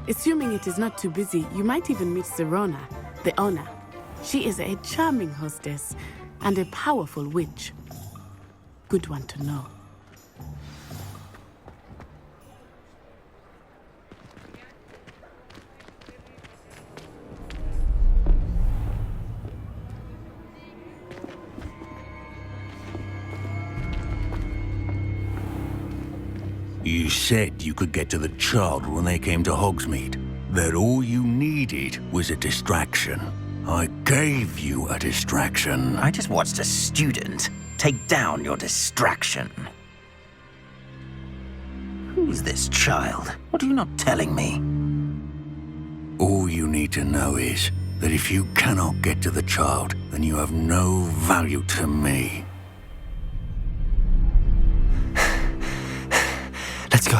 Assuming it is not too busy, you might even meet Sirona, the owner. She is a charming hostess and a powerful witch. Good one to know. You said you could get to the child when they came to Hogsmeade. That all you needed was a distraction. I gave you a distraction. I just watched a student take down your distraction. Who's this child? What are you not telling me? All you need to know is that if you cannot get to the child, then you have no value to me. Let's go.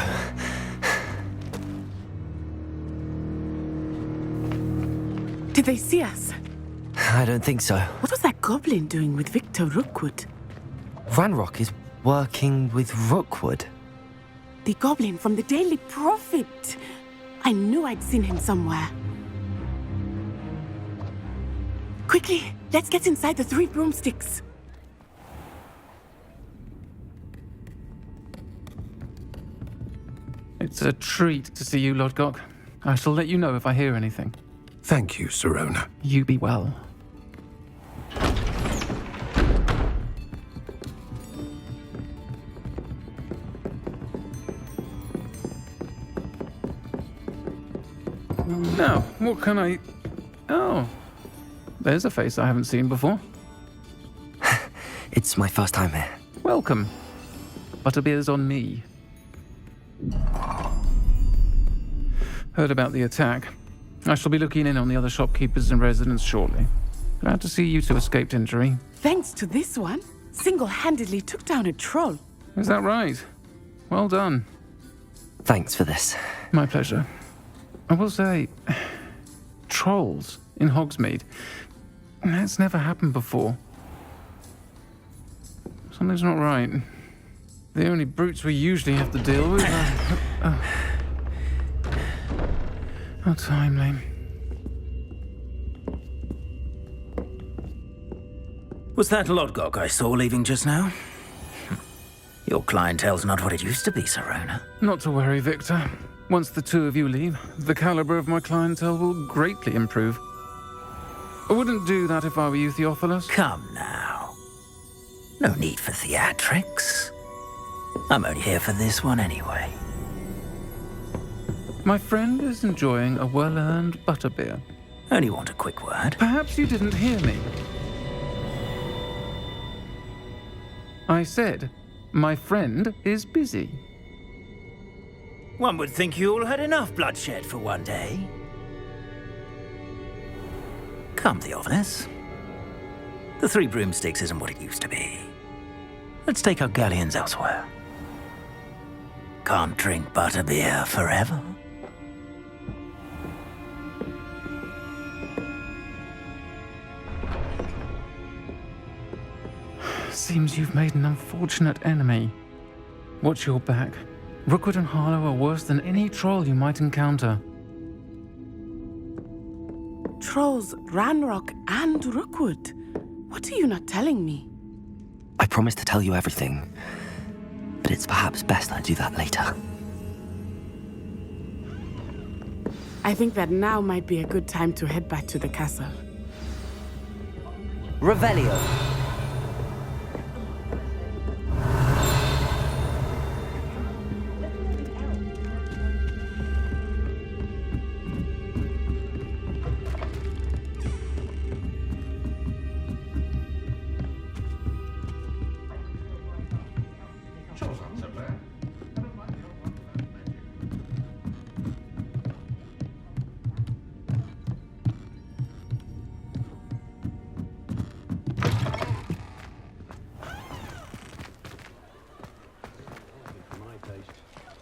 Did they see us? I don't think so. What was that goblin doing with Victor Rookwood? Ranrock is working with Rookwood. The goblin from the Daily Prophet. I knew I'd seen him somewhere. Quickly, let's get inside the 3 broomsticks. It's a treat to see you, Lodgok. I shall let you know if I hear anything. Thank you, Sirona. You be well. Now, what can I... Oh, there's a face I haven't seen before. It's my first time here. Welcome. Butterbeer's on me. Heard about the attack. I shall be looking in on the other shopkeepers and residents shortly. Glad to see you two escaped injury. Thanks to this one, single-handedly took down a troll. Is that right? Well done. Thanks for this. My pleasure. I will say, trolls in Hogsmeade. That's never happened before. Something's not right. The only brutes we usually have to deal with are... How timely. Was that Lodgok I saw leaving just now? Your clientele's not what it used to be, Sirona. Not to worry, Victor. Once the two of you leave, the caliber of my clientele will greatly improve. I wouldn't do that if I were you, Theophilus. Come now. No need for theatrics. I'm only here for this one anyway. My friend is enjoying a well-earned butterbeer. Only want a quick word. Perhaps you didn't hear me. I said, my friend is busy. One would think you all had enough bloodshed for one day. Come, Theophilus. The 3 broomsticks isn't what it used to be. Let's take our galleons elsewhere. Can't drink butterbeer forever. Seems you've made an unfortunate enemy. Watch your back. Rookwood and Harlow are worse than any troll you might encounter. Trolls, Ranrock, and Rookwood. What are you not telling me? I promised to tell you everything, but it's perhaps best I do that later. I think that now might be a good time to head back to the castle. Revelio.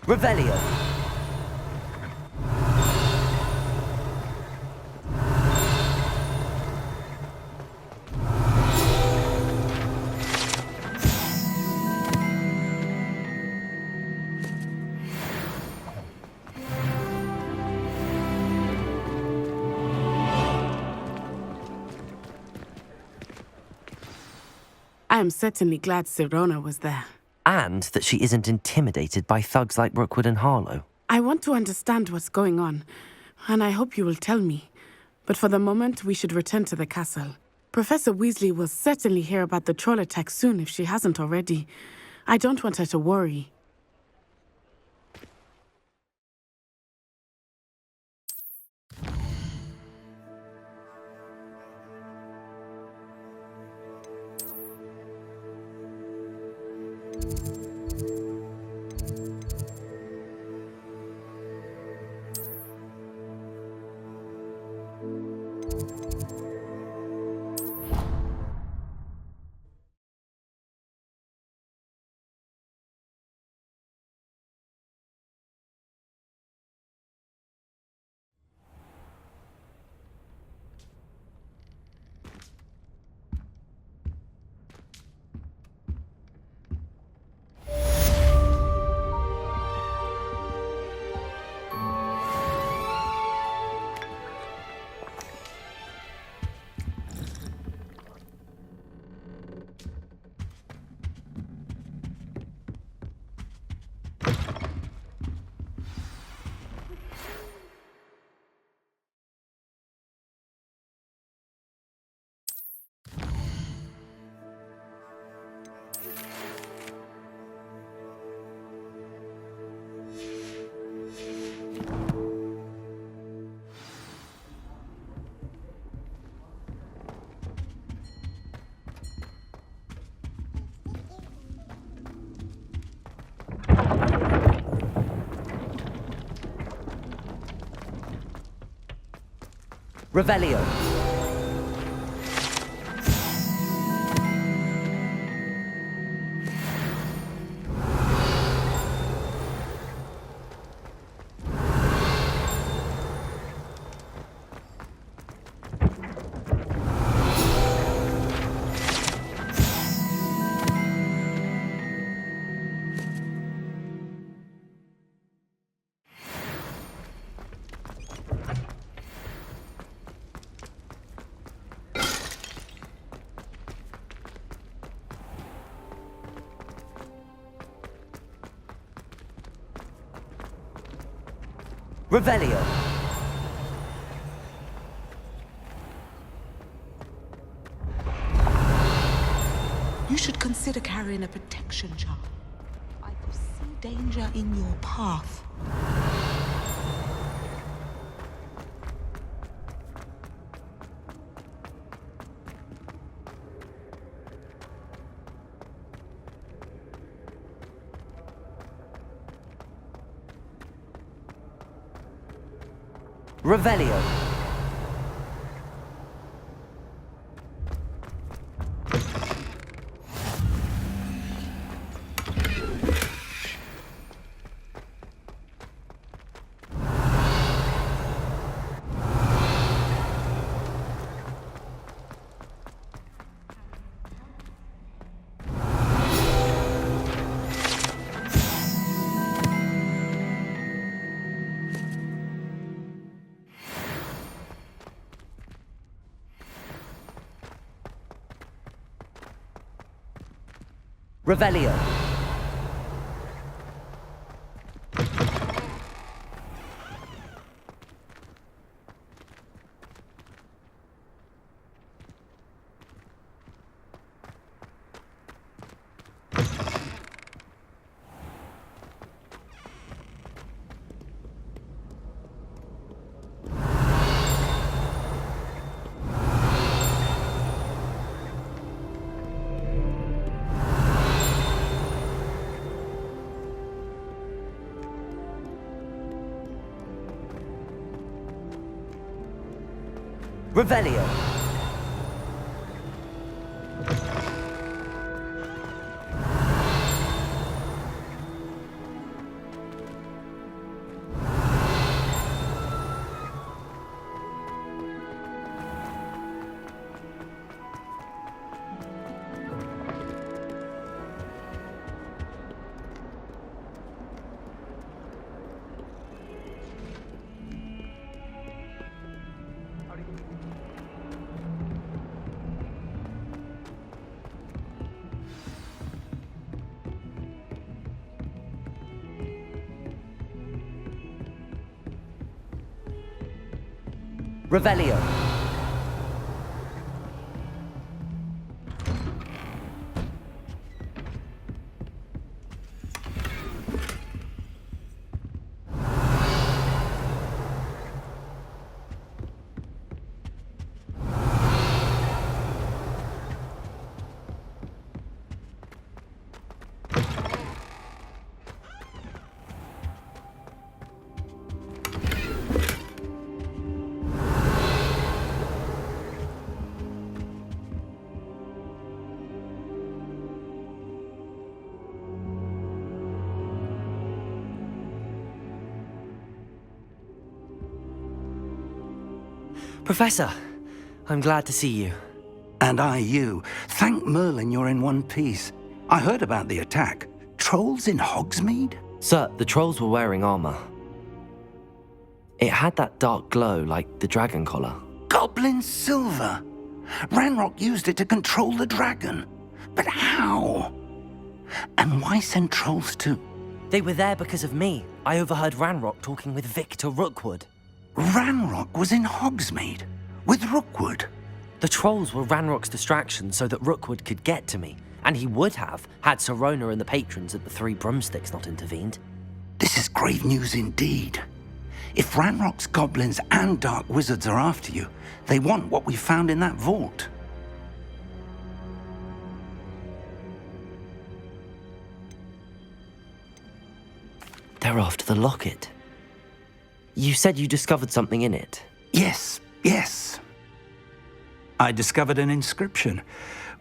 Revelio. I am certainly glad Sirona was there. And that she isn't intimidated by thugs like Rookwood and Harlow. I want to understand what's going on, and I hope you will tell me. But for the moment, we should return to the castle. Professor Weasley will certainly hear about the troll attack soon if she hasn't already. I don't want her to worry. Revelio. Revelio. You should consider carrying a protection charm. I foresee danger in your path. Revelio. Revelio. Revelio. Revelio. Professor, I'm glad to see you. And I you. Thank Merlin you're in one piece. I heard about the attack. Trolls in Hogsmeade? Sir, the trolls were wearing armor. It had that dark glow like the dragon collar. Goblin silver. Ranrock used it to control the dragon. But how? And why send trolls to... They were there because of me. I overheard Ranrock talking with Victor Rookwood. Ranrock was in Hogsmeade with Rookwood. The trolls were Ranrock's distraction so that Rookwood could get to me, and he would have had Sirona and the patrons at the Three Broomsticks not intervened. This is grave news indeed. If Ranrock's goblins and dark wizards are after you, they want what we found in that vault. They're after the locket. You said you discovered something in it. Yes. I discovered an inscription.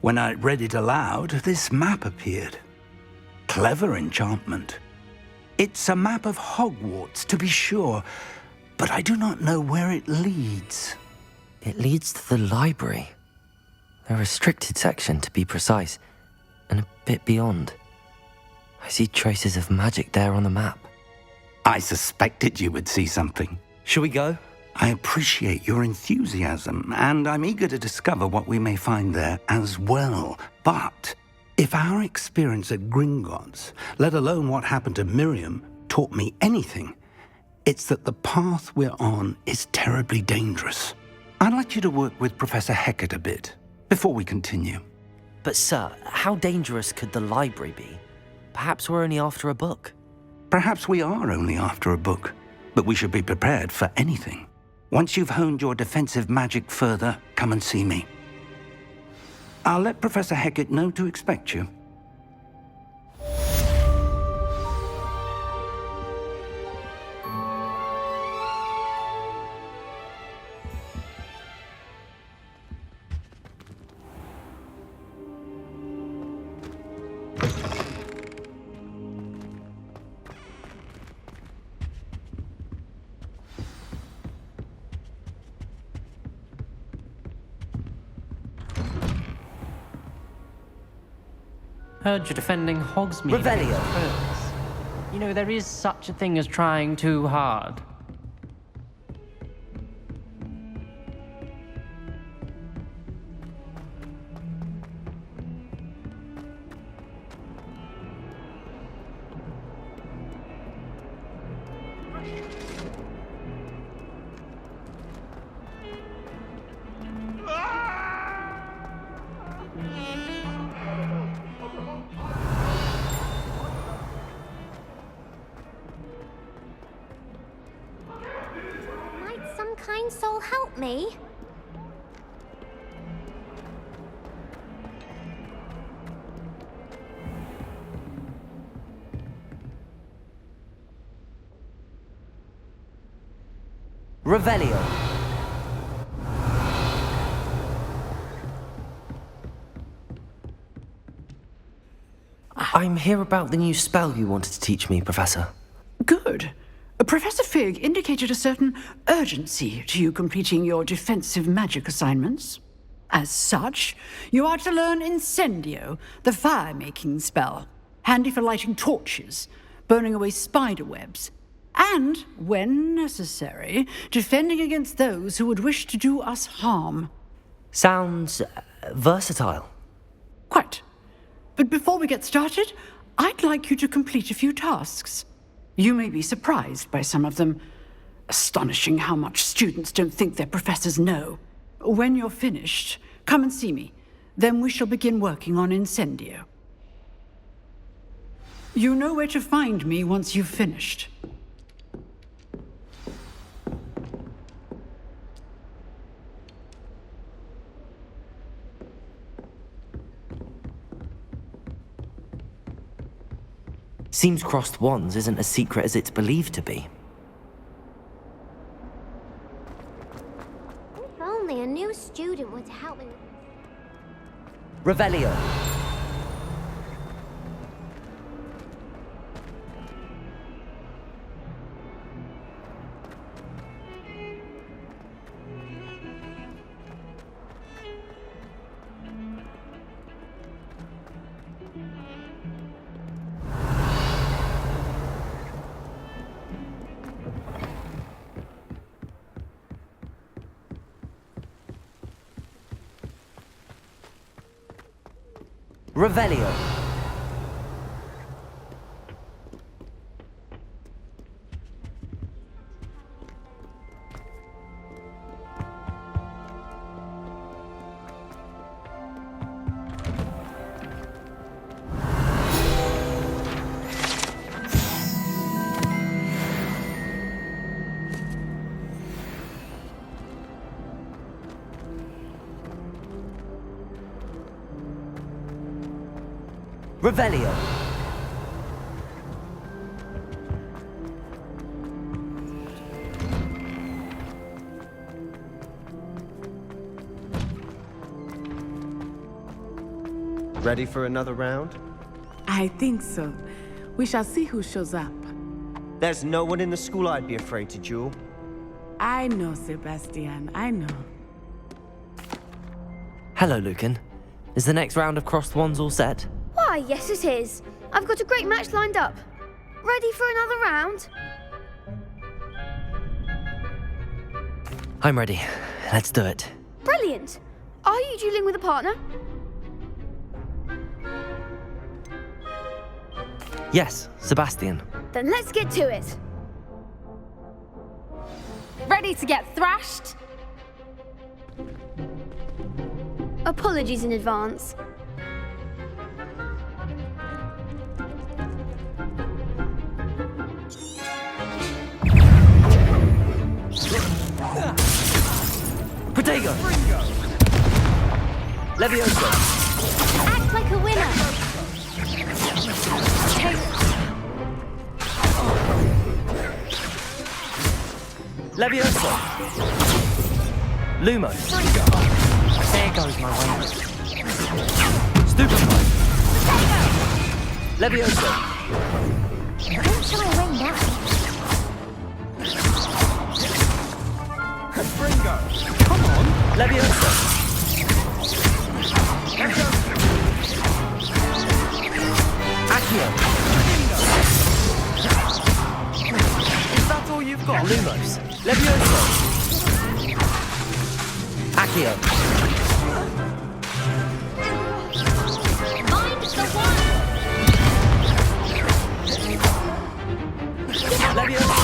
When I read it aloud, this map appeared. Clever enchantment. It's a map of Hogwarts, to be sure, but I do not know where it leads. It leads to the library. A restricted section, to be precise, and a bit beyond. I see traces of magic there on the map. I suspected you would see something. Shall we go? I appreciate your enthusiasm, and I'm eager to discover what we may find there as well. But if our experience at Gringotts, let alone what happened to Miriam, taught me anything, it's that the path we're on is terribly dangerous. I'd like you to work with Professor Hecat a bit before we continue. But sir, how dangerous could the library be? Perhaps we're only after a book. Perhaps we are only after a book, but we should be prepared for anything. Once you've honed your defensive magic further, come and see me. I'll let Professor Hecat know to expect you. Heard you're defending Hogsmeade. Revelio. against trolls. You know, there is such a thing as trying too hard. Might some kind soul help me? Revelio. I'm here about the new spell you wanted to teach me, Professor. Good. Professor Fig indicated a certain urgency to you completing your defensive magic assignments. As such, you are to learn Incendio, the fire-making spell, handy for lighting torches, burning away spider webs, and, when necessary, defending against those who would wish to do us harm. Sounds versatile. Quite. But before we get started, I'd like you to complete a few tasks. You may be surprised by some of them. Astonishing how much students don't think their professors know. When you're finished, come and see me. Then we shall begin working on Incendio. You know where to find me once you've finished. Seems crossed wands isn't as secret as it's believed to be. If only a new student were to help me. Revelio. Revelio. Revelio. Ready for another round? I think so. We shall see who shows up. There's no one in the school I'd be afraid to duel. I know, Sebastian, I know. Hello, Lucan. Is the next round of crossed wands all set? Why, yes it is. I've got a great match lined up. Ready for another round? I'm ready. Let's do it. Brilliant. Are you dueling with a partner? Yes, Sebastian. Then let's get to it. Ready to get thrashed? Apologies in advance. Protego! Levioso! Act like a winner. Levioso! Lumos! There goes my way. Stupefy! Levioso! Don't shy away now. Come on! Levioso! Accio! Is that all you've got? Lumos! Levioso! Accio! Mind the one. Levioso!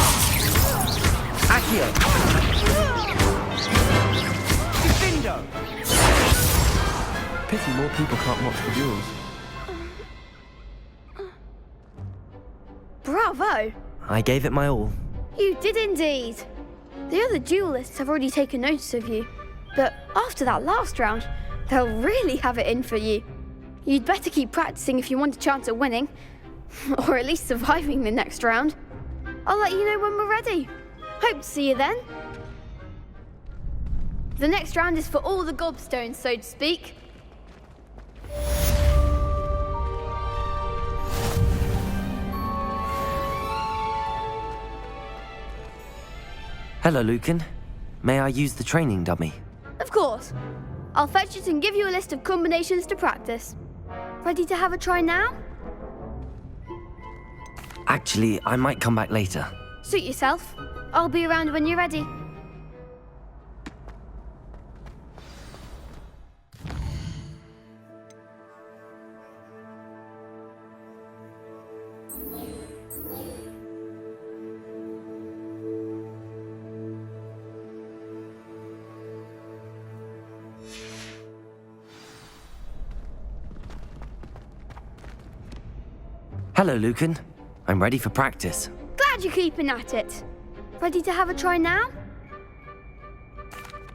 Accio! Pity more people can't watch the duels. Bravo. I gave it my all. You did indeed. The other duelists have already taken notice of you, but after that last round, they'll really have it in for you. You'd better keep practicing if you want a chance at winning, or at least surviving the next round. I'll let you know when we're ready. Hope to see you then. The next round is for all the gobstones, so to speak. Hello, Lucan. May I use the training dummy? Of course. I'll fetch it and give you a list of combinations to practice. Ready to have a try now? Actually, I might come back later. Suit yourself. I'll be around when you're ready. Hello, Lucan. I'm ready for practice. Glad you're keeping at it. Ready to have a try now?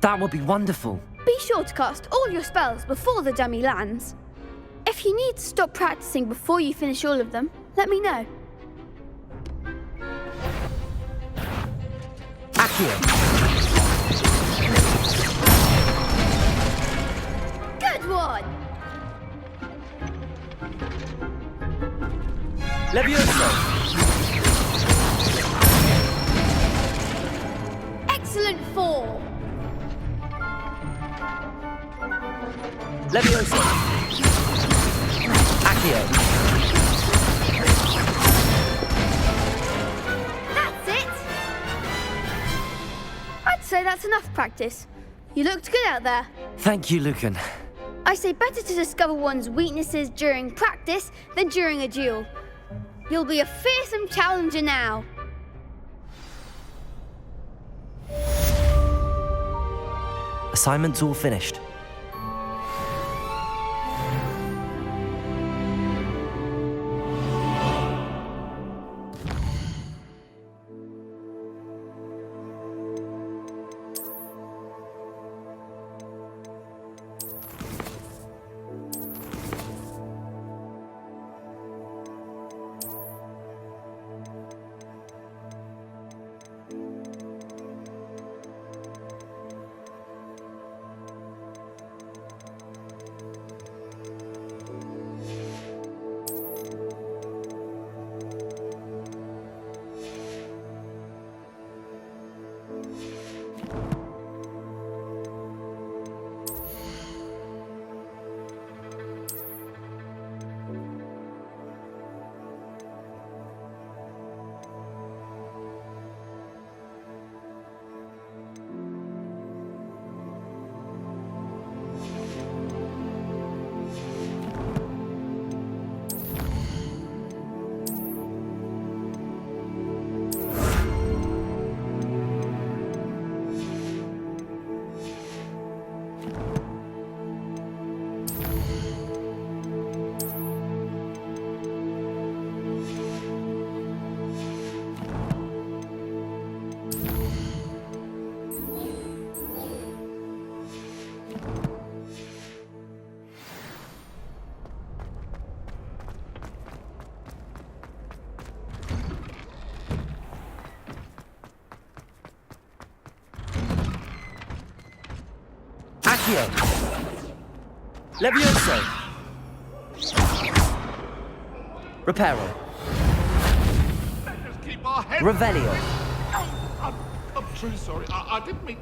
That would be wonderful. Be sure to cast all your spells before the dummy lands. If you need to stop practicing before you finish all of them, let me know. Accio. Good one! Levioso. Excellent fall! Levioso. Accio. That's it! I'd say that's enough practice. You looked good out there. Thank you, Lucan. I say better to discover one's weaknesses during practice than during a duel. You'll be a fearsome challenger now. Assignment's all finished. Accio. Levioso. Reparo. Let's just keep our heads. Revelio. I'm truly sorry. I didn't mean.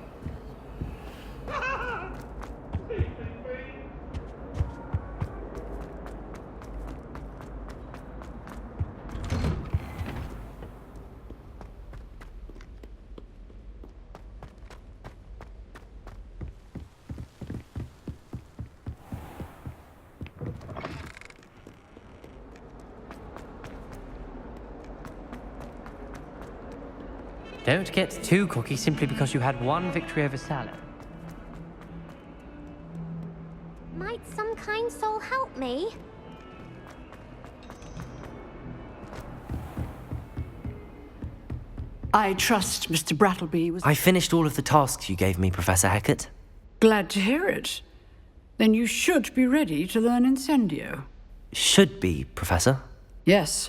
Don't get too cocky simply because you had one victory over Salah. Might some kind soul help me? I trust Mr. Brattleby was... I finished all of the tasks you gave me, Professor Hecat. Glad to hear it. Then you should be ready to learn Incendio. Should be, Professor. Yes.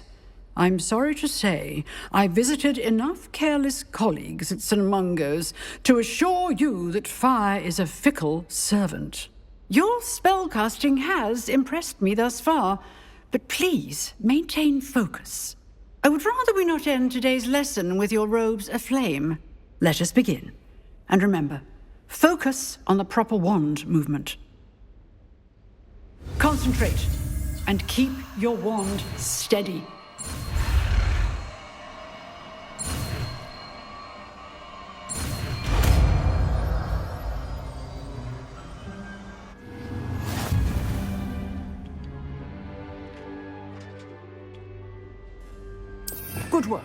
I'm sorry to say, I visited enough careless colleagues at St. Mungo's to assure you that fire is a fickle servant. Your spellcasting has impressed me thus far, but please maintain focus. I would rather we not end today's lesson with your robes aflame. Let us begin. And remember, focus on the proper wand movement. Concentrate, and keep your wand steady. Good work.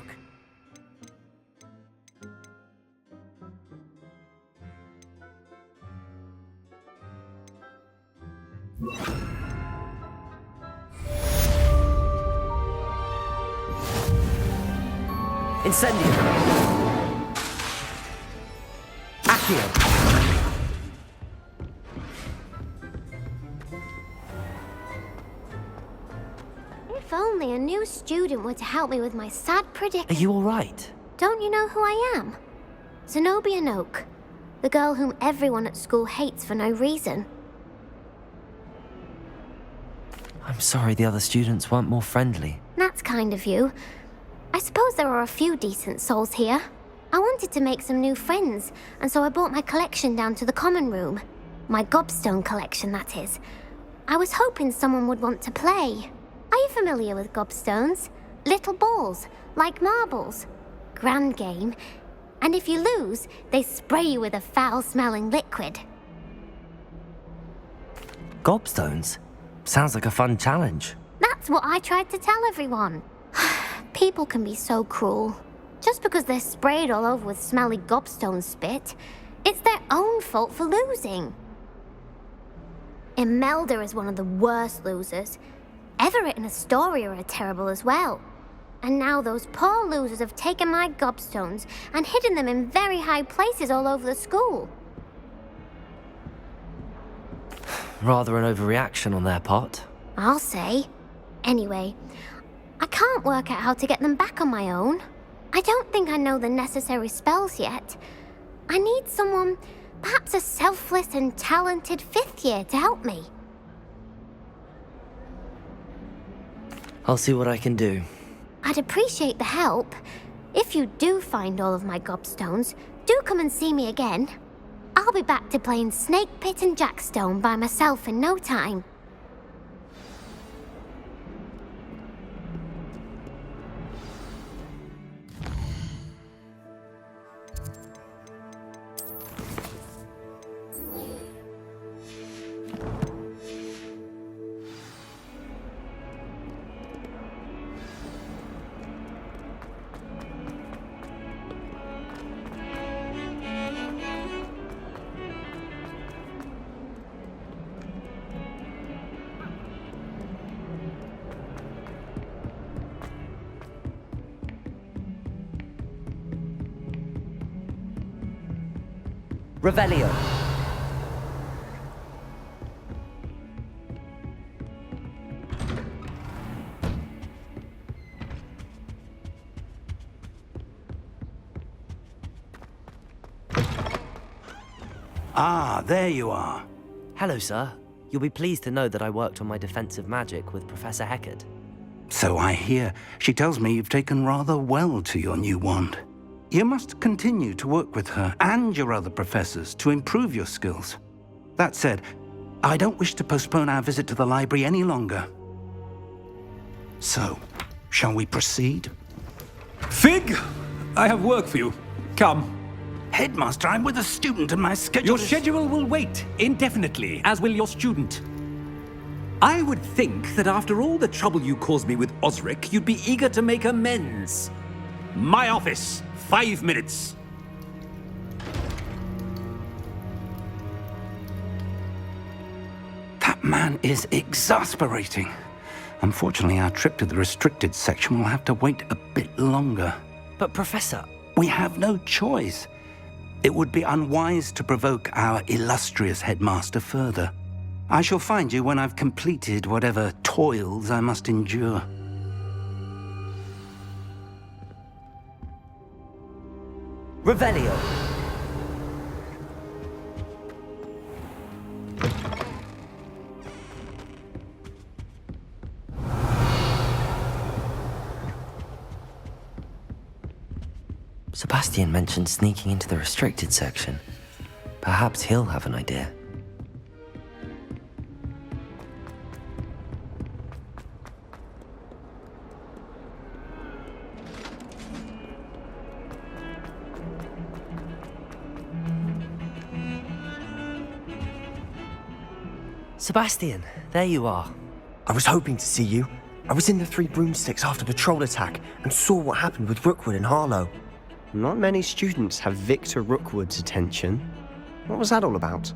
Incendio! Accio! If only a new student were to help me with my sad predicament. Are you alright? Don't you know who I am? Zenobia Noak, the girl whom everyone at school hates for no reason. I'm sorry the other students weren't more friendly. That's kind of you. I suppose there are a few decent souls here. I wanted to make some new friends, and so I brought my collection down to the common room. My gobstone collection, that is. I was hoping someone would want to play. Are you familiar with gobstones? Little balls, like marbles. Grand game. And if you lose, they spray you with a foul-smelling liquid. Gobstones? Sounds like a fun challenge. That's what I tried to tell everyone. People can be so cruel. Just because they're sprayed all over with smelly gobstone spit, it's their own fault for losing. Imelda is one of the worst losers. Everett and Astoria are terrible as well. And now those poor losers have taken my gobstones and hidden them in very high places all over the school. Rather an overreaction on their part. I'll say. Anyway, I can't work out how to get them back on my own. I don't think I know the necessary spells yet. I need someone, perhaps a selfless and talented 5th year to help me. I'll see what I can do. I'd appreciate the help. If you do find all of my gobstones, do come and see me again. I'll be back to playing Snake Pit and Jackstone by myself in no time. Revelio. Ah, there you are. Hello, sir. You'll be pleased to know that I worked on my defensive magic with Professor Heckard. So I hear. She tells me you've taken rather well to your new wand. You must continue to work with her and your other professors to improve your skills. That said, I don't wish to postpone our visit to the library any longer. So, shall we proceed? Fig! I have work for you. Come. Headmaster, I'm with a student and my schedule Your schedule will wait indefinitely, as will your student. I would think that after all the trouble you caused me with Osric, you'd be eager to make amends. My office. 5 minutes. That man is exasperating. Unfortunately, our trip to the restricted section will have to wait a bit longer. But Professor... We have no choice. It would be unwise to provoke our illustrious headmaster further. I shall find you when I've completed whatever toils I must endure. Revelio. Sebastian mentioned sneaking into the restricted section. Perhaps he'll have an idea. Sebastian, there you are. I was hoping to see you. I was in the Three Broomsticks after the troll attack and saw what happened with Rookwood and Harlow. Not many students have Victor Rookwood's attention. What was that all about?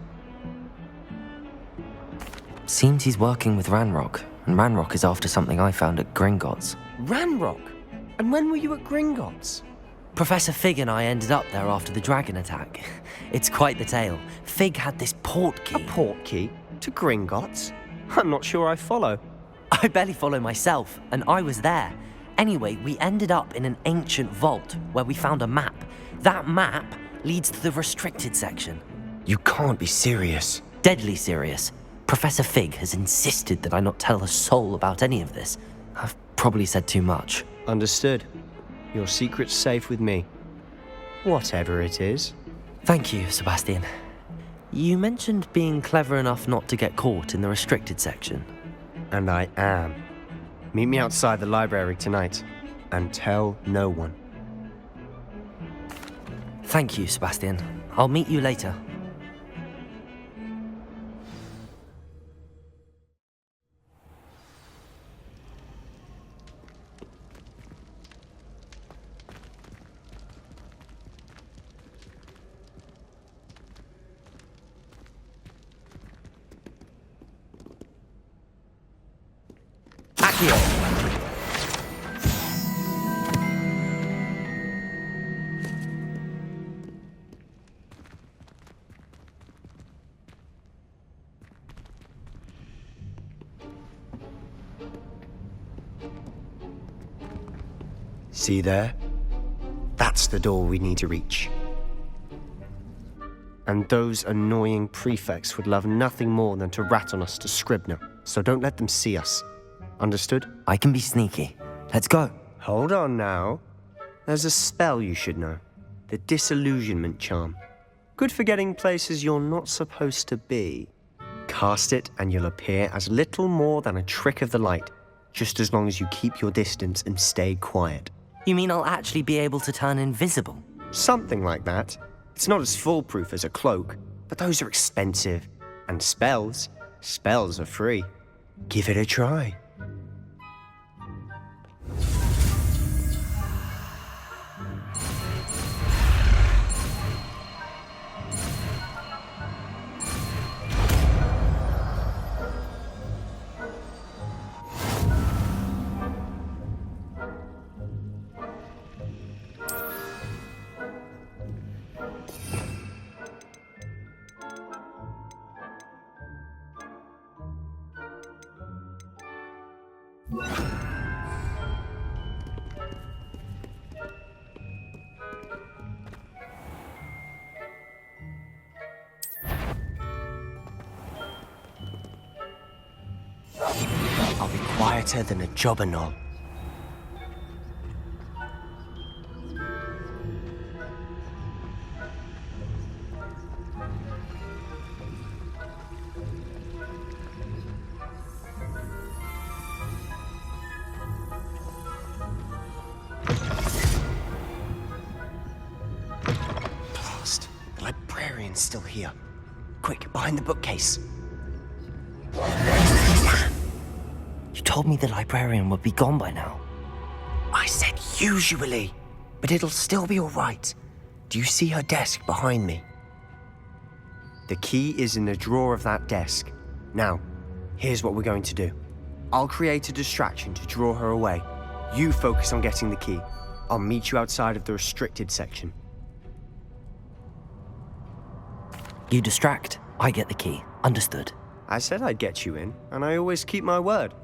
Seems he's working with Ranrock, and Ranrock is after something I found at Gringotts. Ranrock? And when were you at Gringotts? Professor Fig and I ended up there after the dragon attack. It's quite the tale. Fig had this port key. A port key? To Gringotts? I'm not sure I follow. I barely follow myself, and I was there. Anyway, we ended up in an ancient vault where we found a map. That map leads to the restricted section. You can't be serious. Deadly serious. Professor Fig has insisted that I not tell a soul about any of this. I've probably said too much. Understood. Your secret's safe with me. Whatever it is. Thank you, Sebastian. You mentioned being clever enough not to get caught in the restricted section. And I am. Meet me outside the library tonight, and tell no one. Thank you, Sebastian. I'll meet you later. See there? That's the door we need to reach. And those annoying prefects would love nothing more than to rat on us to Scribner, so don't let them see us. Understood? I can be sneaky. Let's go. Hold on now. There's a spell you should know. The Disillusionment Charm. Good for getting places you're not supposed to be. Cast it and you'll appear as little more than a trick of the light, just as long as you keep your distance and stay quiet. You mean I'll actually be able to turn invisible? Something like that. It's not as foolproof as a cloak, but those are expensive. And spells are free. Give it a try. I'll be quieter than a jobberknoll. Blast! The librarian's still here. Quick, behind the bookcase. You told me the librarian would be gone by now. I said usually, but it'll still be all right. Do you see her desk behind me? The key is in the drawer of that desk. Now, here's what we're going to do. I'll create a distraction to draw her away. You focus on getting the key. I'll meet you outside of the restricted section. You distract, I get the key. Understood. I said I'd get you in, and I always keep my word.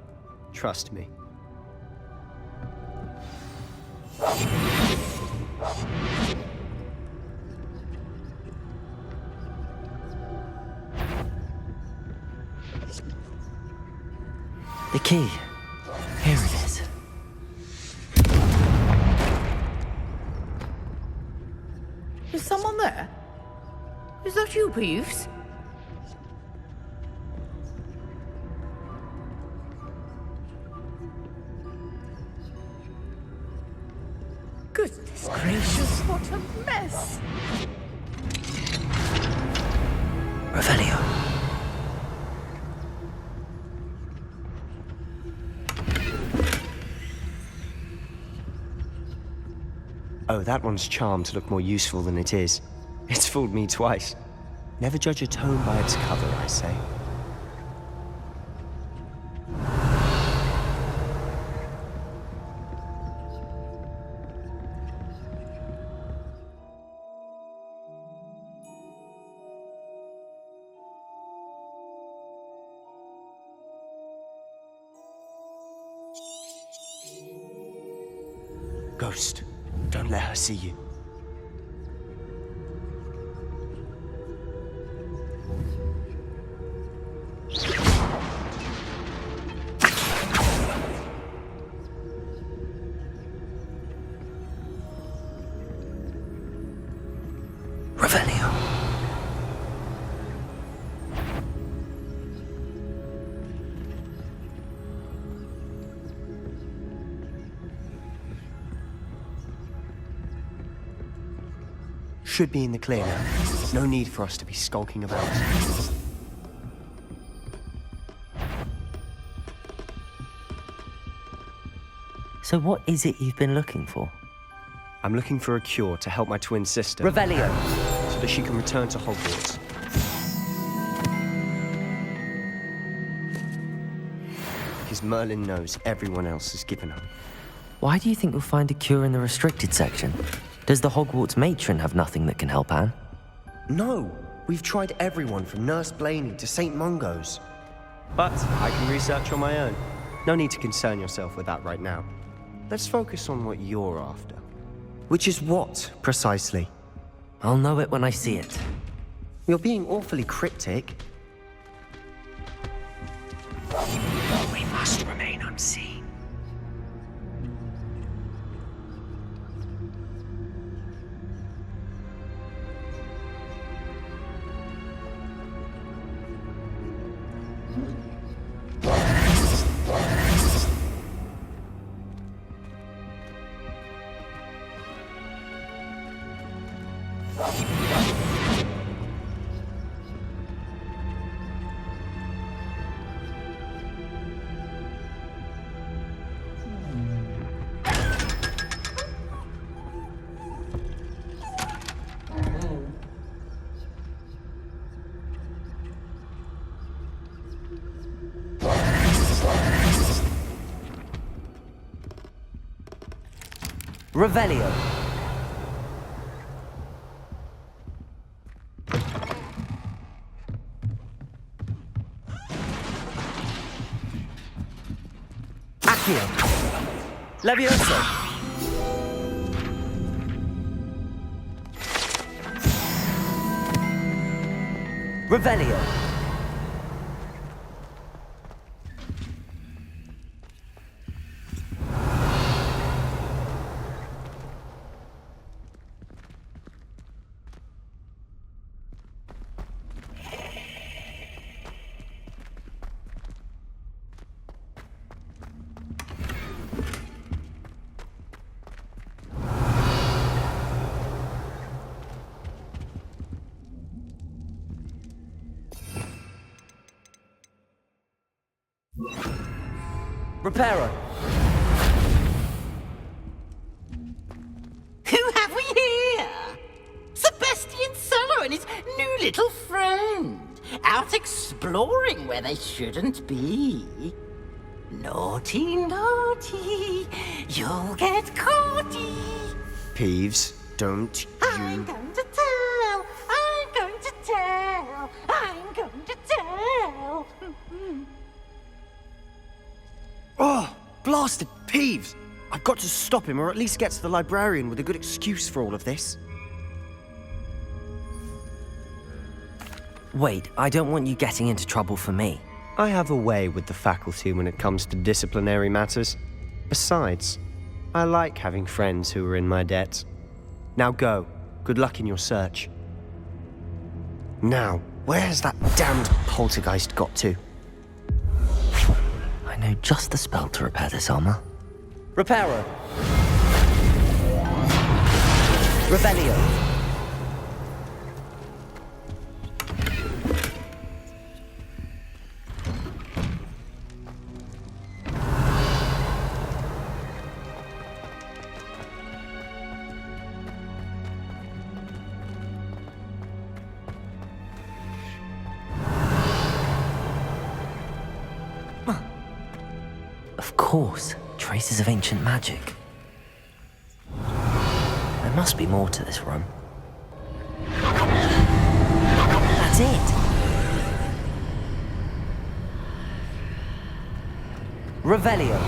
Trust me. The key. Here it is. Is someone there? Is that you, Peeves? Goodness gracious, what a mess! Revelio. Oh, that one's charmed to look more useful than it is. It's fooled me twice. Never judge a tome by its cover, I say. Ghost, don't let her see you. Revelio. Should be in the clear now. No need for us to be skulking about. So what is it you've been looking for? I'm looking for a cure to help my twin sister. Revelio. So that she can return to Hogwarts. Because Merlin knows everyone else has given up. Why do you think you'll find a cure in the restricted section? Does the Hogwarts matron have nothing that can help Anne? No! We've tried everyone from Nurse Blaney to St. Mungo's. But I can research on my own. No need to concern yourself with that right now. Let's focus on what you're after. Which is what, precisely? I'll know it when I see it. You're being awfully cryptic. We must remain unseen. Revelio. Accio. Levioso. Revelio. Reparo. Who have we here? Sebastian Solo and his new little friend, out exploring where they shouldn't be. Naughty, naughty, you'll get caughty. Peeves, don't I'm going to tell, I'm going to tell, I'm going to tell. Oh, blasted Peeves! I've got to stop him, or at least get to the librarian with a good excuse for all of this. Wait, I don't want you getting into trouble for me. I have a way with the faculty when it comes to disciplinary matters. Besides, I like having friends who are in my debt. Now go. Good luck in your search. Now, where has that damned poltergeist got to? I know just the spell to repair this armor. Reparo. Revelio. Of course, traces of ancient magic. There must be more to this room. That's it! Revelio.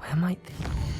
Where might they...